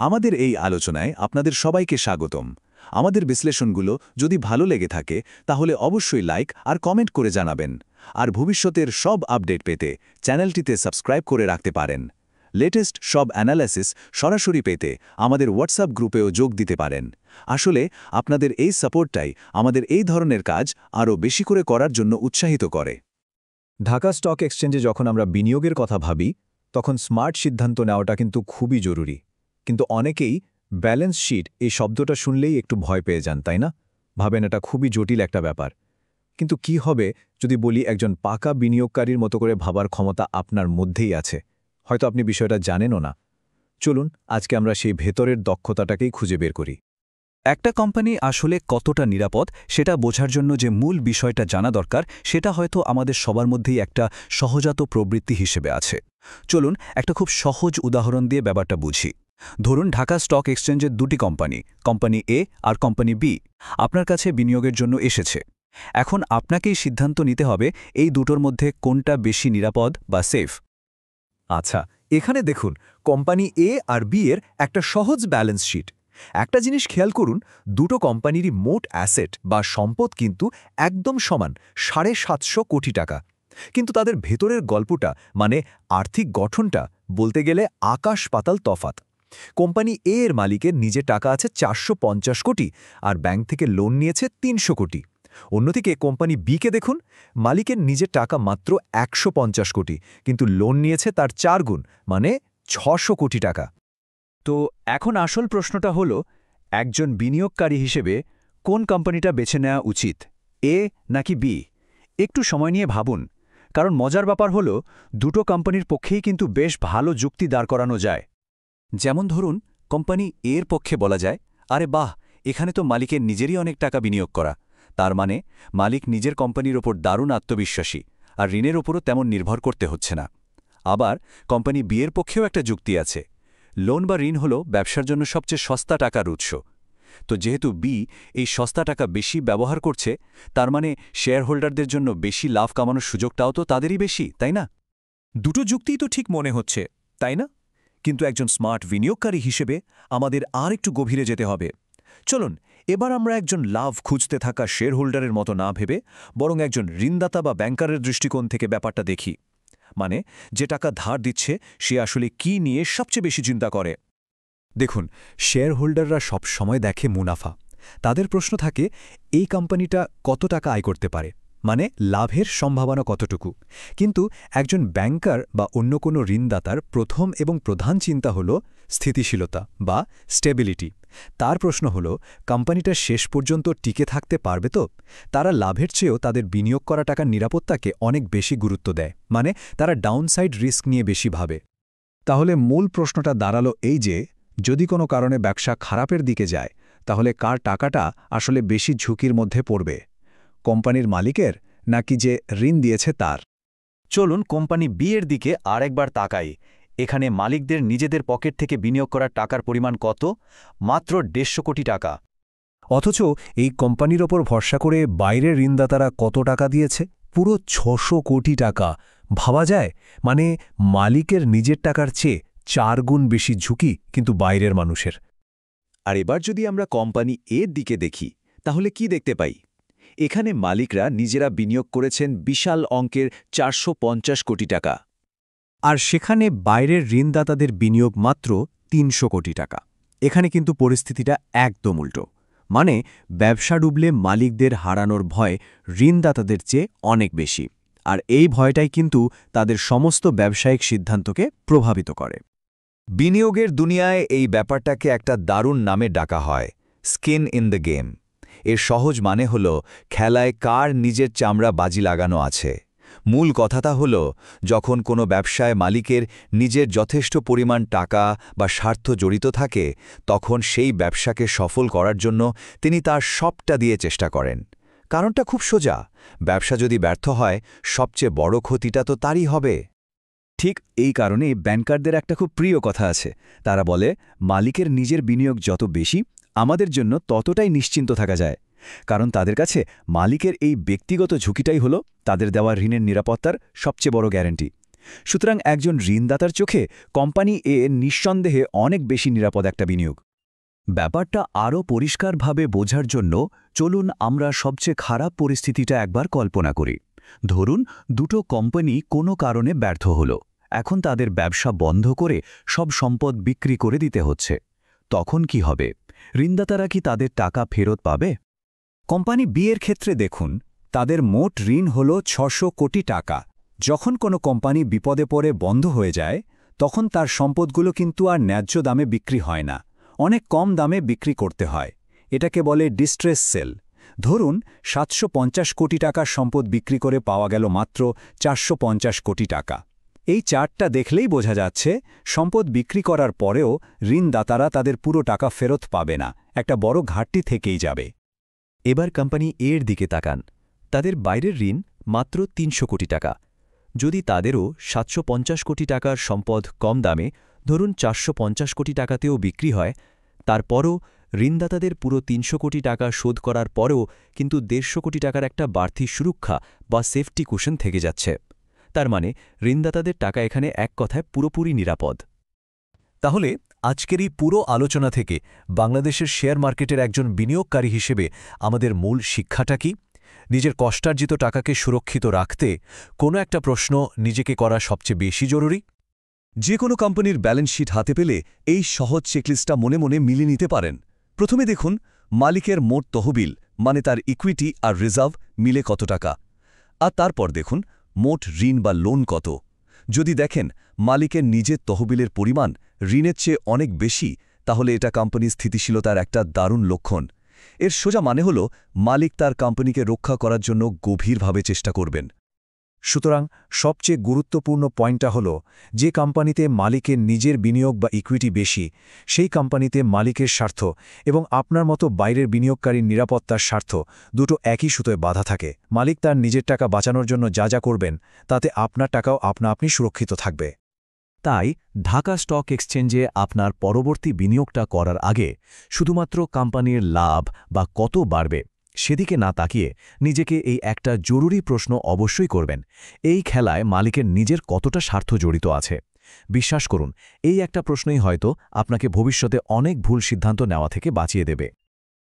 আমাদের এই আলোচনায় আপনাদের সবাইকে স্বাগতম। আমাদের বিশ্লেষণগুলো যদি ভালো লেগে থাকে তাহলে অবশ্যই লাইক আর কমেন্ট করে জানাবেন। আর ভবিষ্যতের সব আপডেট পেতে চ্যানেলটিতে সাবস্ক্রাইব করে রাখতে পারেন। লেটেস্ট সব অ্যানালাইসিস সরাসরি পেতে আমাদের হোয়াটসঅ্যাপ গ্রুপেও যোগ দিতে পারেন। আসলে আপনাদের এই সাপোর্টটাই আমাদের এই ধরনের কাজ আরও বেশি করে করার জন্য উৎসাহিত করে। ঢাকা স্টক এক্সচেঞ্জে যখন আমরা বিনিয়োগের কথা ভাবি তখন স্মার্ট সিদ্ধান্ত নেওয়াটা কিন্তু খুবই জরুরি। কিন্তু অনেকেই ব্যালেন্স শিট এই শব্দটা শুনলেই একটু ভয় পেয়ে যান, তাই না? ভাবেন এটা খুবই জটিল একটা ব্যাপার। কিন্তু কি হবে যদি বলি একজন পাকা বিনিয়োগকারীর মতো করে ভাবার ক্ষমতা আপনার মধ্যেই আছে? হয়তো আপনি বিষয়টা জানেনও না। চলুন আজকে আমরা সেই ভেতরের দক্ষতাটাকেই খুঁজে বের করি। একটা কোম্পানি আসলে কতটা নিরাপদ সেটা বোঝার জন্য যে মূল বিষয়টা জানা দরকার সেটা হয়তো আমাদের সবার মধ্যেই একটা সহজাত প্রবৃত্তি হিসেবে আছে। চলুন একটা খুব সহজ উদাহরণ দিয়ে ব্যাপারটা বুঝি। ধরুন ঢাকা স্টক এক্সচেঞ্জের দুটি কোম্পানি, কোম্পানি এ আর কোম্পানি বি, আপনার কাছে বিনিয়োগের জন্য এসেছে। এখন আপনাকেই সিদ্ধান্ত নিতে হবে এই দুটোর মধ্যে কোনটা বেশি নিরাপদ বা সেফ। আচ্ছা, এখানে দেখুন কোম্পানি এ আর বি এর একটা সহজ ব্যালেন্স শিট। একটা জিনিস খেয়াল করুন, দুটো কোম্পানিরই মোট অ্যাসেট বা সম্পদ কিন্তু একদম সমান, ৭৫০ কোটি টাকা। কিন্তু তাদের ভেতরের গল্পটা মানে আর্থিক গঠনটা বলতে গেলে আকাশ পাতাল তফাত। কোম্পানি এ এর মালিকের নিজের টাকা আছে ৪৫০ কোটি আর ব্যাংক থেকে লোন নিয়েছে ৩০০ কোটি। অন্যদিকে কোম্পানি বিকে দেখুন, মালিকের নিজের টাকা মাত্র ১৫০ কোটি, কিন্তু লোন নিয়েছে তার ৪ গুণ মানে ৬০০ কোটি টাকা। তো এখন আসল প্রশ্নটা হলো, একজন বিনিয়োগকারী হিসেবে কোন কোম্পানিটা বেছে নেওয়া উচিত, এ নাকি বি? একটু সময় নিয়ে ভাবুন, কারণ মজার ব্যাপার হলো দুটো কোম্পানির পক্ষেই কিন্তু বেশ ভালো যুক্তি দাঁড় করানো যায়। যেমন ধরুন, কোম্পানি এর পক্ষে বলা যায়, আরে বাহ, এখানে তো মালিকের নিজেরই অনেক টাকা বিনিয়োগ করা, তার মানে মালিক নিজের কোম্পানির ওপর দারুণ আত্মবিশ্বাসী আর ঋণের ওপরও তেমন নির্ভর করতে হচ্ছে না। আবার কোম্পানি বি এর পক্ষেও একটা যুক্তি আছে, লোন বা ঋণ হল ব্যবসার জন্য সবচেয়ে সস্তা টাকার উৎস। তো যেহেতু বি এই সস্তা টাকা বেশি ব্যবহার করছে, তার মানে শেয়ার হোল্ডারদের জন্য বেশি লাভ কামানোর সুযোগটাও তো তাদেরই বেশি, তাই না? দুটো যুক্তিই তো ঠিক মনে হচ্ছে, তাই না? কিন্তু একজন স্মার্ট বিনিয়োগকারী হিসেবে আমাদের আর একটু গভীরে যেতে হবে। চলুন এবার আমরা একজন লাভ খুঁজতে থাকা শেয়ার হোল্ডারের মতো না ভেবে বরং একজন ঋণদাতা বা ব্যাংকারের দৃষ্টিকোণ থেকে ব্যাপারটা দেখি। মানে যে টাকা ধার দিচ্ছে সে আসলে কি নিয়ে সবচেয়ে বেশি চিন্তা করে। দেখুন, শেয়ার হোল্ডাররা সব সময় দেখে মুনাফা। তাদের প্রশ্ন থাকে এই কোম্পানিটা কত টাকা আয় করতে পারে, মানে লাভের সম্ভাবনা কতটুকু। কিন্তু একজন ব্যাংকার বা অন্য কোনো ঋণদাতার প্রথম এবং প্রধান চিন্তা হল স্থিতিশীলতা বা স্টেবিলিটি। তার প্রশ্ন হল কোম্পানিটা শেষ পর্যন্ত টিকে থাকতে পারবে তো। তারা লাভের চেয়েও তাদের বিনিয়োগ করা টাকার নিরাপত্তাকে অনেক বেশি গুরুত্ব দেয়, মানে তারা ডাউনসাইড রিস্ক নিয়ে বেশি ভাবে। তাহলে মূল প্রশ্নটা দাঁড়ালো এই যে, যদি কোনো কারণে ব্যবসা খারাপের দিকে যায় তাহলে কার টাকাটা আসলে বেশি ঝুঁকির মধ্যে পড়বে, কোম্পানির মালিকের নাকি যে ঋণ দিয়েছে তার? চলুন কোম্পানি বি এর দিকে আরেকবার তাকাই। এখানে মালিকদের নিজেদের পকেট থেকে বিনিয়োগ করার টাকার পরিমাণ কত? মাত্র ১৫০ কোটি টাকা। অথচ এই কোম্পানির ওপর ভরসা করে বাইরের ঋণদাতারা কত টাকা দিয়েছে? পুরো ৬০০ কোটি টাকা। ভাবা যায়, মানে মালিকের নিজের টাকার চেয়ে ৪ গুণ বেশি ঝুঁকি কিন্তু বাইরের মানুষের। আর এবার যদি আমরা কোম্পানি এর দিকে দেখি তাহলে কি দেখতে পাই? এখানে মালিকরা নিজেরা বিনিয়োগ করেছেন বিশাল অঙ্কের ৪৫০ কোটি টাকা। আর সেখানে বাইরের ঋণদাতাদের বিনিয়োগ মাত্র ৩০০ কোটি টাকা। এখানে কিন্তু পরিস্থিতিটা একদম উল্টো। মানে ব্যবসা ডুবলে মালিকদের হারানোর ভয় ঋণদাতাদের চেয়ে অনেক বেশি। আর এই ভয়টাই কিন্তু তাদের সমস্ত ব্যবসায়িক সিদ্ধান্তকে প্রভাবিত করে। বিনিয়োগের দুনিয়ায় এই ব্যাপারটাকে একটা দারুণ নামে ডাকা হয়, স্কিন ইন দ্য গেম। এর সহজ মানে হল খেলায় কার নিজের চামড়া বাজি লাগানো আছে। মূল কথাটা হল, যখন কোনো ব্যবসায় মালিকের নিজের যথেষ্ট পরিমাণ টাকা বা স্বার্থ জড়িত থাকে, তখন সেই ব্যবসাকে সফল করার জন্য তিনি তার সবটা দিয়ে চেষ্টা করেন। কারণটা খুব সোজা, ব্যবসা যদি ব্যর্থ হয় সবচেয়ে বড় ক্ষতিটা তো তারই হবে। ঠিক এই কারণেই ব্যাংকারদের একটা খুব প্রিয় কথা আছে। তারা বলে, মালিকের নিজের বিনিয়োগ যত বেশি, আমাদের জন্য ততটাই নিশ্চিন্ত থাকা যায়। কারণ তাদের কাছে মালিকের এই ব্যক্তিগত ঝুঁকিটাই হলো তাদের দেওয়া ঋণের নিরাপত্তার সবচেয়ে বড় গ্যারান্টি। সুতরাং একজন ঋণদাতার চোখে কোম্পানি এ নিঃসন্দেহে অনেক বেশি নিরাপদ একটা বিনিয়োগ। ব্যাপারটা আরও পরিষ্কারভাবে বোঝার জন্য চলুন আমরা সবচেয়ে খারাপ পরিস্থিতিটা একবার কল্পনা করি। ধরুন দুটো কোম্পানি কোনো কারণে ব্যর্থ হল, এখন তাদের ব্যবসা বন্ধ করে সব সম্পদ বিক্রি করে দিতে হচ্ছে। তখন কি হবে? ঋণদাতারা কি তাদের টাকা ফেরত পাবে? কোম্পানি বি এর ক্ষেত্রে দেখুন, তাদের মোট ঋণ হল ৬০০ কোটি টাকা। যখন কোনো কোম্পানি বিপদে পড়ে বন্ধ হয়ে যায়, তখন তার সম্পদগুলো কিন্তু আর ন্যায্য দামে বিক্রি হয় না, অনেক কম দামে বিক্রি করতে হয়। এটাকে বলে ডিস্ট্রেস সেল। ধরুন ৭৫০ কোটি টাকার সম্পদ বিক্রি করে পাওয়া গেল মাত্র ৪৫০ কোটি টাকা। এই চার্টটা দেখলেই বোঝা যাচ্ছে সম্পদ বিক্রি করার পরেও ঋণদাতারা তাদের পুরো টাকা ফেরত পাবে না, একটা বড় ঘাটতি থেকেই যাবে। এবার কোম্পানি এর দিকে তাকান। তাদের বাইরের ঋণ মাত্র ৩০০ কোটি টাকা। যদি তাদেরও ৭৫০ কোটি টাকার সম্পদ কম দামে, ধরুন ৪৫০ কোটি টাকাতেও বিক্রি হয়, তারপরও ঋণদাতাদের পুরো ৩০০ কোটি টাকা শোধ করার পরেও কিন্তু ১৫০ কোটি টাকার একটা বাড়তি সুরক্ষা বা সেফটি কুশন থেকে যাচ্ছে। তার মানে ঋণদাতাদের টাকা এখানে এক কথায় পুরোপুরি নিরাপদ। তাহলে আজকের এই পুরো আলোচনা থেকে বাংলাদেশের শেয়ার মার্কেটের একজন বিনিয়োগকারী হিসেবে আমাদের মূল শিক্ষাটা কি? নিজের কষ্টার্জিত টাকাকে সুরক্ষিত রাখতে কোনো একটা প্রশ্ন নিজেকে করা সবচেয়ে বেশি জরুরি। যে কোনো কোম্পানির ব্যালেন্স শিট হাতে পেলে এই সহজ চেকলিস্টটা মনে মনে মিলিয়ে নিতে পারেন। প্রথমে দেখুন মালিকের মোট তহবিল, মানে তার ইকুইটি আর রিজার্ভ মিলে কত টাকা, আর তারপর দেখুন মোট ঋণ বা লোন কত। যদি দেখেন মালিকের নিজের তহবিলের পরিমাণ ঋণের চেয়ে অনেক বেশি, তাহলে এটা কোম্পানির স্থিতিশীলতার একটা দারুণ লক্ষণ। এর সোজা মানে হল মালিক তার কোম্পানিকে রক্ষা করার জন্য গভীরভাবে চেষ্টা করবেন। সুতরাং সবচেয়ে গুরুত্বপূর্ণ পয়েন্টটা হল, যে কোম্পানিতে মালিকের নিজের বিনিয়োগ বা ইকুইটি বেশি, সেই কোম্পানিতে মালিকের স্বার্থ এবং আপনার মতো বাইরের বিনিয়োগকারীর নিরাপত্তার স্বার্থ দুটো একই সুতোয় বাঁধা থাকে। মালিক তার নিজের টাকা বাঁচানোর জন্য যা যা করবেন, তাতে আপনার টাকাও আপনি সুরক্ষিত থাকবে। তাই ঢাকা স্টক এক্সচেঞ্জে আপনার পরবর্তী বিনিয়োগটা করার আগে শুধুমাত্র কোম্পানির লাভ বা কত বাড়বে সেদিকে না তাকিয়ে নিজেকে এই একটা জরুরি প্রশ্ন অবশ্যই করবেন, এই খেলায় মালিকের নিজের কতটা স্বার্থ জড়িত আছে। বিশ্বাস করুন, এই একটা প্রশ্নই হয়তো আপনাকে ভবিষ্যতে অনেক ভুল সিদ্ধান্ত নেওয়া থেকে বাঁচিয়ে দেবে।